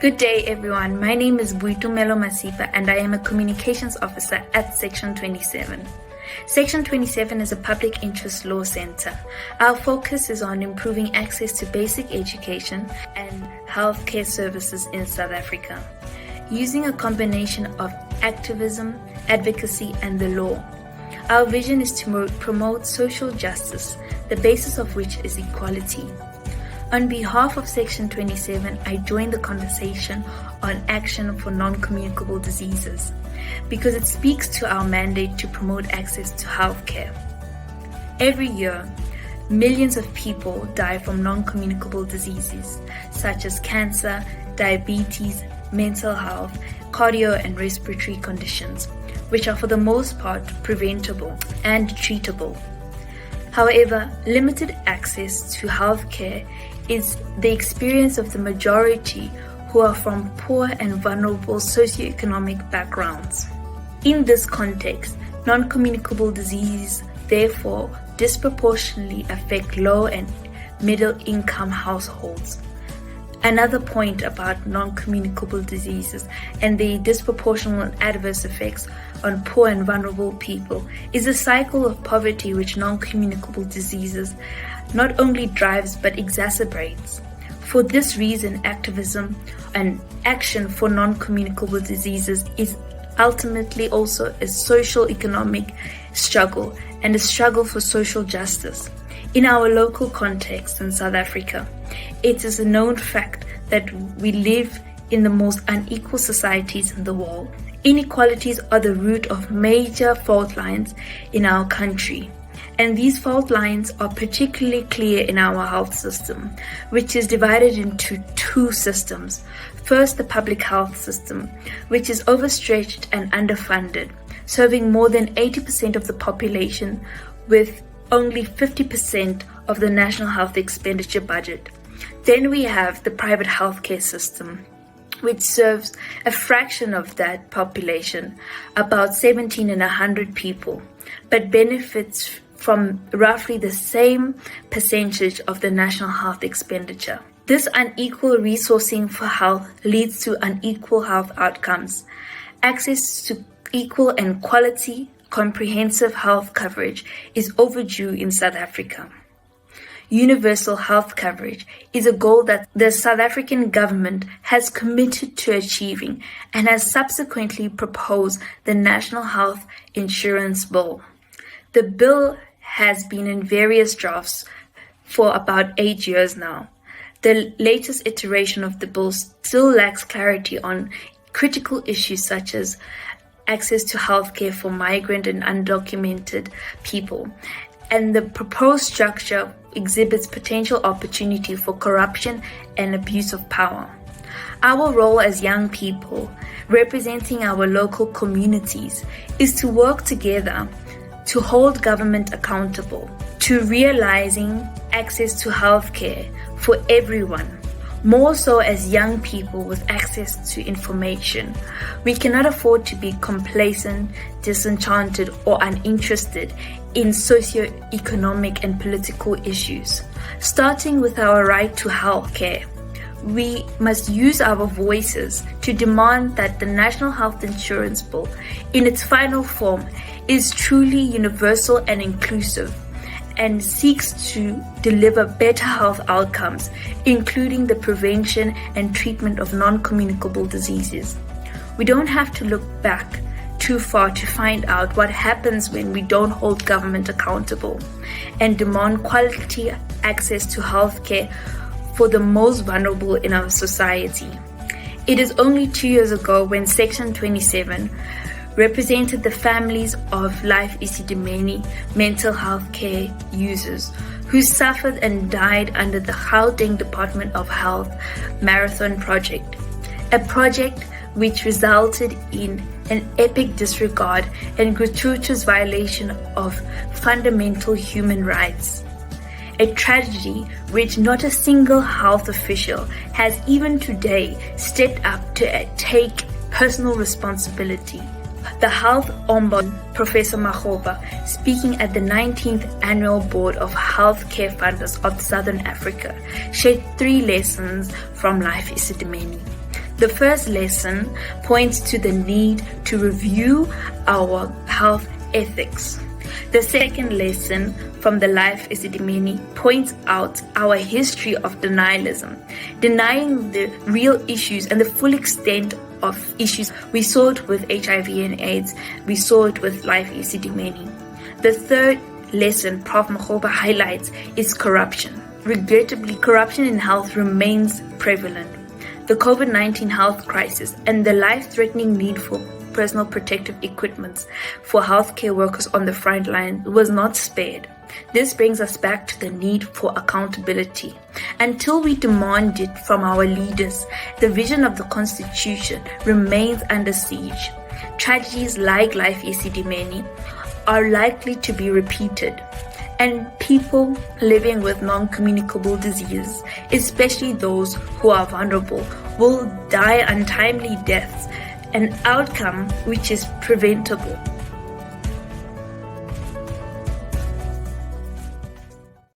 Good day everyone, my name is Masipa and I am a Communications Officer at Section 27. Section 27 is a public interest law center. Our focus is on improving access to basic education and healthcare services in South Africa, using a combination of activism, advocacy and the law. Our vision is to promote social justice, the basis of which is equality. On behalf of Section 27, I join the conversation on action for non-communicable diseases because it speaks to our mandate to promote access to healthcare. Every year, millions of people die from non-communicable diseases such as cancer, diabetes, mental health, cardio and respiratory conditions, which are for the most part preventable and treatable. However, limited access to healthcare is the experience of the majority who are from poor and vulnerable socioeconomic backgrounds. In this context, non-communicable diseases therefore disproportionately affect low and middle income households. Another point about non-communicable diseases and the disproportionate adverse effects on poor and vulnerable people is the cycle of poverty which non-communicable diseases not only drives but exacerbates. For this reason, activism and action for non-communicable diseases is ultimately also a social economic struggle and a struggle for social justice. In our local context in South Africa, it is a known fact that we live in the most unequal societies in the world. Inequalities are the root of major fault lines in our country. And these fault lines are particularly clear in our health system, which is divided into two systems. First, the public health system, which is overstretched and underfunded, serving more than 80% of the population with only 50% of the national health expenditure budget. Then we have the private healthcare system, which serves a fraction of that population, about 17 in 100 people, but benefits from roughly the same percentage of the national health expenditure. This unequal resourcing for health leads to unequal health outcomes. Access to equal and quality, comprehensive health coverage is overdue in South Africa. Universal health coverage is a goal that the South African government has committed to achieving and has subsequently proposed the National Health Insurance Bill. The bill has been in various drafts for about 8 years now. The latest iteration of the bill still lacks clarity on critical issues such as access to healthcare for migrant and undocumented people, and the proposed structure exhibits potential opportunity for corruption and abuse of power. Our role as young people representing our local communities is to work together to hold government accountable to realizing access to healthcare for everyone, more so as young people with access to information. We cannot afford to be complacent, disenchanted or uninterested in socio-economic and political issues. Starting with our right to healthcare, we must use our voices to demand that the National Health Insurance Bill, in its final form, is truly universal and inclusive and seeks to deliver better health outcomes, including the prevention and treatment of non-communicable diseases. We don't have to look back too far to find out what happens when we don't hold government accountable and demand quality access to healthcare for the most vulnerable in our society. It is only 2 years ago when Section 27 represented the families of Life Isidimeni mental health care users who suffered and died under the Gauteng Department of Health Marathon Project, a project which resulted in an epic disregard and gratuitous violation of fundamental human rights. A tragedy which not a single health official has even today stepped up to take personal responsibility. The Health Ombudsman, Professor Magoba, speaking at the 19th Annual Board of Healthcare Funders of Southern Africa, shared 3 lessons from Life Isidimeni. The first lesson points to the need to review our health ethics. The second lesson from the Life Esidimeni points out our history of denialism, denying the real issues and the full extent of issues. We saw it with HIV and AIDS, we saw it with Life Esidimeni. The third lesson Prof. Makgoba highlights is corruption. Regrettably, corruption in health remains prevalent. The COVID-19 health crisis and the life-threatening need for personal protective equipment for healthcare workers on the front line was not spared. This brings us back to the need for accountability. Until we demand it from our leaders, the vision of the Constitution remains under siege. Tragedies like Life Esidimeni are likely to be repeated, and people living with non-communicable diseases, especially those who are vulnerable, will die untimely deaths, an outcome which is preventable.